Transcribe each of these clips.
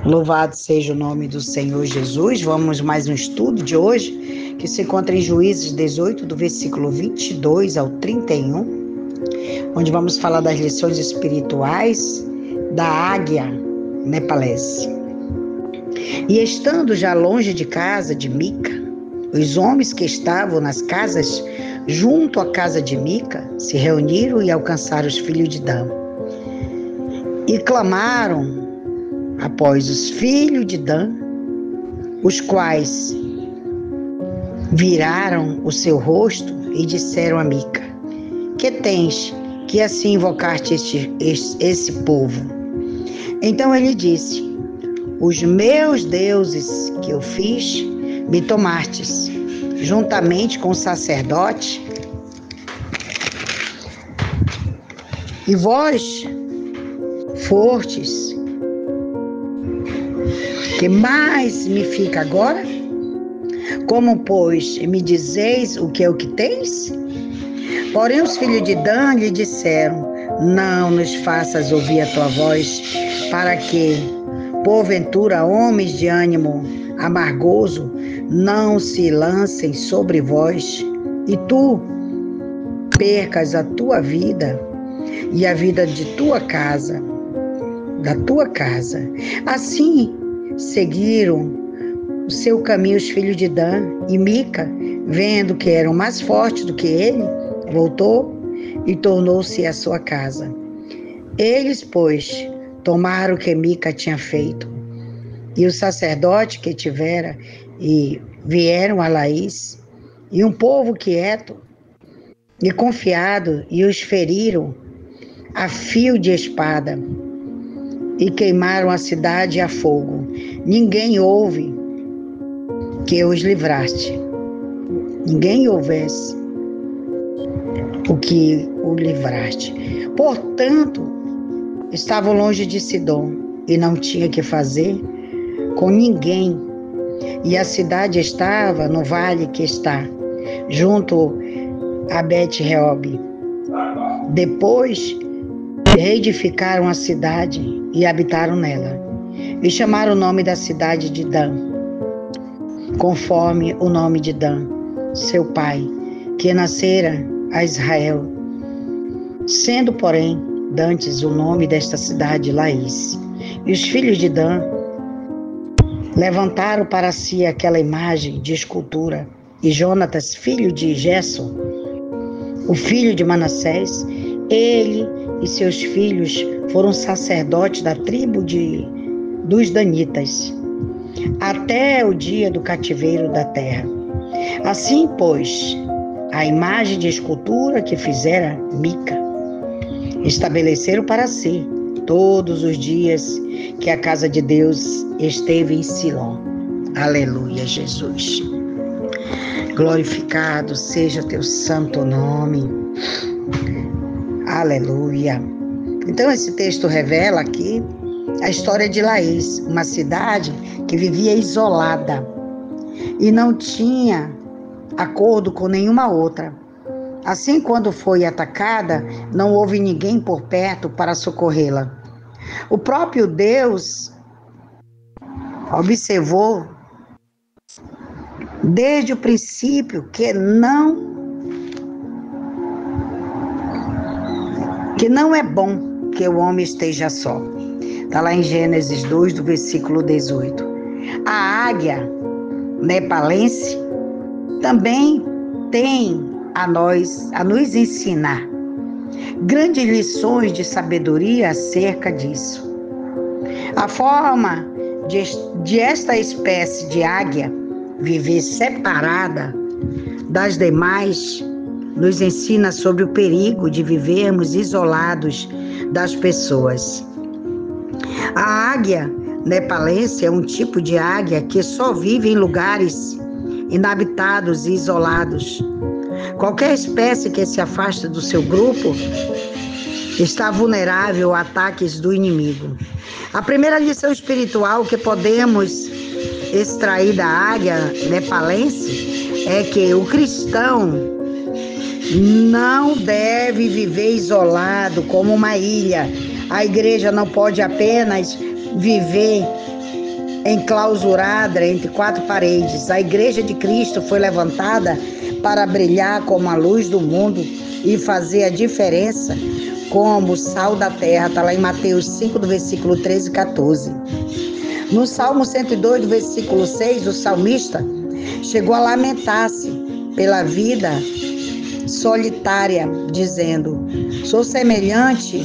Louvado seja o nome do Senhor Jesus. Vamos mais um estudo de hoje, que se encontra em Juízes 18, do versículo 22 ao 31, onde vamos falar das lições espirituais da águia nepalense. E estando já longe de casa de Mica, os homens que estavam nas casas junto à casa de Mica se reuniram e alcançaram os filhos de Dan. E clamaram após os filhos de Dan, os quais viraram o seu rosto e disseram a Mica: que tens que assim invocar-te esse povo? Então ele disse: os meus deuses que eu fiz, me tomastes, juntamente com o sacerdote, e vós fostes. Que mais me fica agora? Como, pois, me dizeis o que é o que tens? Porém os filhos de Dan lhe disseram: não nos faças ouvir a tua voz, para que, porventura, homens de ânimo amargoso não se lancem sobre vós, e tu percas a tua vida e a vida de tua casa, da tua casa. Assim seguiram o seu caminho os filhos de Dan, e Mica, vendo que eram mais fortes do que ele, voltou e tornou-se à sua casa. Eles, pois, tomaram o que Mica tinha feito, e o sacerdote que tivera, e vieram a Laís, e um povo quieto e confiado, e os feriram a fio de espada, e queimaram a cidade a fogo. Ninguém ouve que os livraste. Ninguém houvesse o que o livraste. Portanto, estavam longe de Sidom e não tinha que fazer com ninguém. E a cidade estava no vale que está junto a Bet-reob. Depois reedificaram a cidade e habitaram nela, e chamaram o nome da cidade de Dan, conforme o nome de Dan, seu pai, que nascera a Israel, sendo, porém, dantes o nome desta cidade Laís. E os filhos de Dan levantaram para si aquela imagem de escultura, e Jonatas, filho de Gerson, o filho de Manassés, ele e seus filhos foram sacerdotes da tribo dos Danitas, até o dia do cativeiro da terra. Assim, pois, a imagem de escultura que fizera Mica, estabeleceram para si todos os dias que a casa de Deus esteve em Siló. Aleluia, Jesus. Glorificado seja teu santo nome. Aleluia. Então esse texto revela aqui a história de Laís, uma cidade que vivia isolada e não tinha acordo com nenhuma outra. Assim, quando foi atacada, não houve ninguém por perto para socorrê-la. O próprio Deus observou desde o princípio que não é bom que o homem esteja só. Está lá em Gênesis 2, do versículo 18. A águia nepalense também tem a nos ensinar grandes lições de sabedoria acerca disso. A forma de esta espécie de águia viver separada das demais nos ensina sobre o perigo de vivermos isolados das pessoas. A águia nepalense é um tipo de águia que só vive em lugares inabitados e isolados. Qualquer espécie que se afasta do seu grupo está vulnerável a ataques do inimigo. A primeira lição espiritual que podemos extrair da águia nepalense é que o cristão não deve viver isolado como uma ilha. A igreja não pode apenas viver enclausurada entre quatro paredes. A igreja de Cristo foi levantada para brilhar como a luz do mundo e fazer a diferença como o sal da terra. Está lá em Mateus 5, do versículo 13 e 14. No Salmo 102, do versículo 6, o salmista chegou a lamentar-se pela vida solitária, dizendo: sou semelhante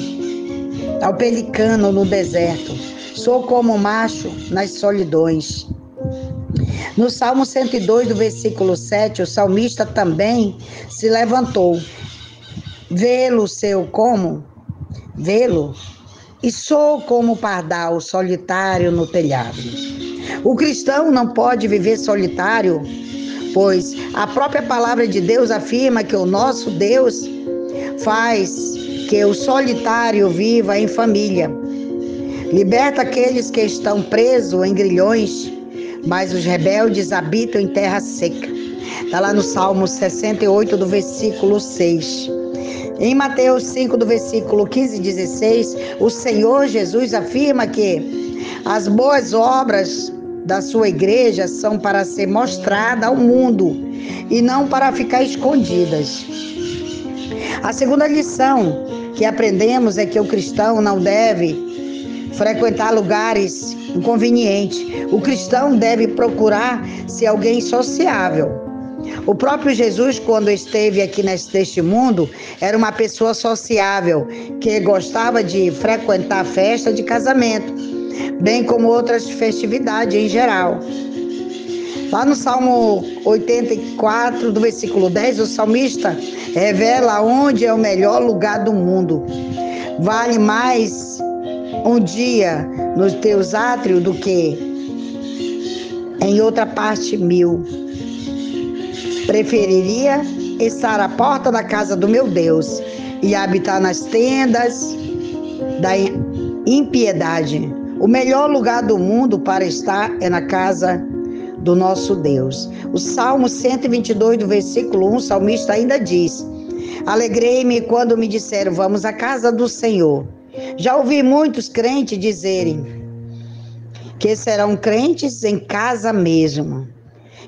ao pelicano no deserto, sou como o macho nas solidões. No Salmo 102, do versículo 7, o salmista também se levantou. Vê-lo e sou como o pardal solitário no telhado. O cristão não pode viver solitário, pois a própria palavra de Deus afirma que o nosso Deus faz que o solitário viva em família. Liberta aqueles que estão presos em grilhões, mas os rebeldes habitam em terra seca. Está lá no Salmo 68, do versículo 6. Em Mateus 5, do versículo 15 e 16, o Senhor Jesus afirma que as boas obras da sua igreja são para ser mostrada ao mundo e não para ficar escondidas. A segunda lição que aprendemos é que o cristão não deve frequentar lugares inconvenientes. O cristão deve procurar ser alguém sociável. O próprio Jesus, quando esteve aqui neste mundo, era uma pessoa sociável, que gostava de frequentar a festa de casamento, bem como outras festividades em geral. Lá no Salmo 84, do versículo 10, o salmista revela onde é o melhor lugar do mundo. Vale mais um dia nos teus átrios do que em outra parte 1000. Preferiria estar à porta da casa do meu Deus e habitar nas tendas da impiedade. O melhor lugar do mundo para estar é na casa do nosso Deus. O Salmo 122, do versículo 1, o salmista ainda diz: alegrei-me quando me disseram, vamos à casa do Senhor. Já ouvi muitos crentes dizerem que serão crentes em casa mesmo.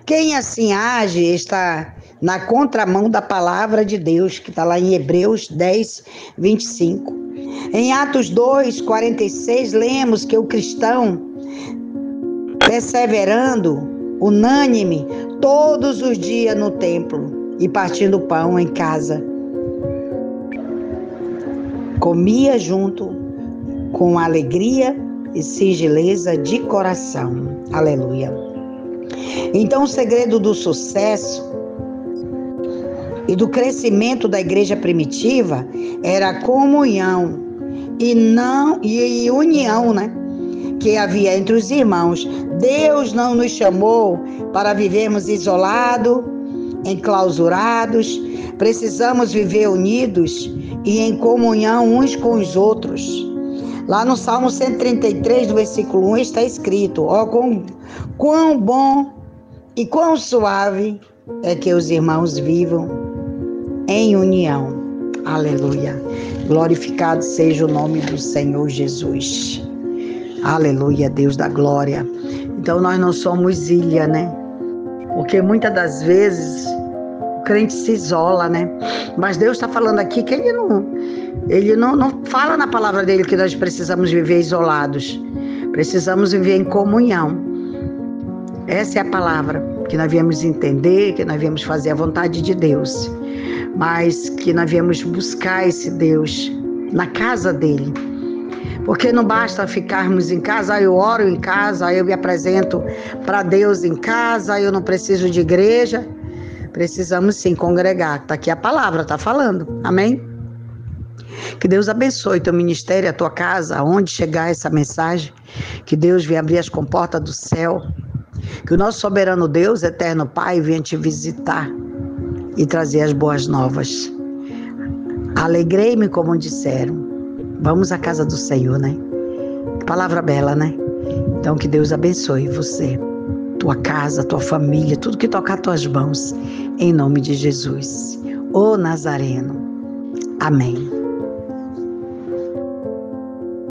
Quem assim age está na contramão da palavra de Deus, que está lá em Hebreus 10, 25. Em Atos 2, 46, lemos que o cristão, perseverando, unânime, todos os dias no templo e partindo pão em casa, comia junto com alegria e singeleza de coração. Aleluia. Então, o segredo do sucesso e do crescimento da igreja primitiva era a comunhão e união, que havia entre os irmãos. Deus não nos chamou para vivermos isolados, enclausurados. Precisamos viver unidos e em comunhão uns com os outros. Lá no Salmo 133, do versículo 1, está escrito: ó, quão bom e quão suave é que os irmãos vivam em união. Aleluia. Glorificado seja o nome do Senhor Jesus. Aleluia, Deus da glória. Então nós não somos ilha, Porque muitas das vezes o crente se isola, Mas Deus está falando aqui que Ele não fala na palavra dele que nós precisamos viver isolados. Precisamos viver em comunhão. Essa é a palavra que nós viemos entender, que nós viemos fazer a vontade de Deus. Mas que nós viemos buscar esse Deus na casa dele. Porque não basta ficarmos em casa, eu oro em casa, eu me apresento para Deus em casa, eu não preciso de igreja. Precisamos sim congregar. Está aqui a palavra, está falando. Amém? Que Deus abençoe teu ministério, a tua casa, aonde chegar essa mensagem. Que Deus venha abrir as comportas do céu. Que o nosso soberano Deus, eterno Pai, venha te visitar e trazer as boas novas. Alegrei-me como disseram. Vamos à casa do Senhor, Palavra bela, Então que Deus abençoe você, tua casa, tua família, tudo que tocar tuas mãos, em nome de Jesus. Ô Nazareno. Amém.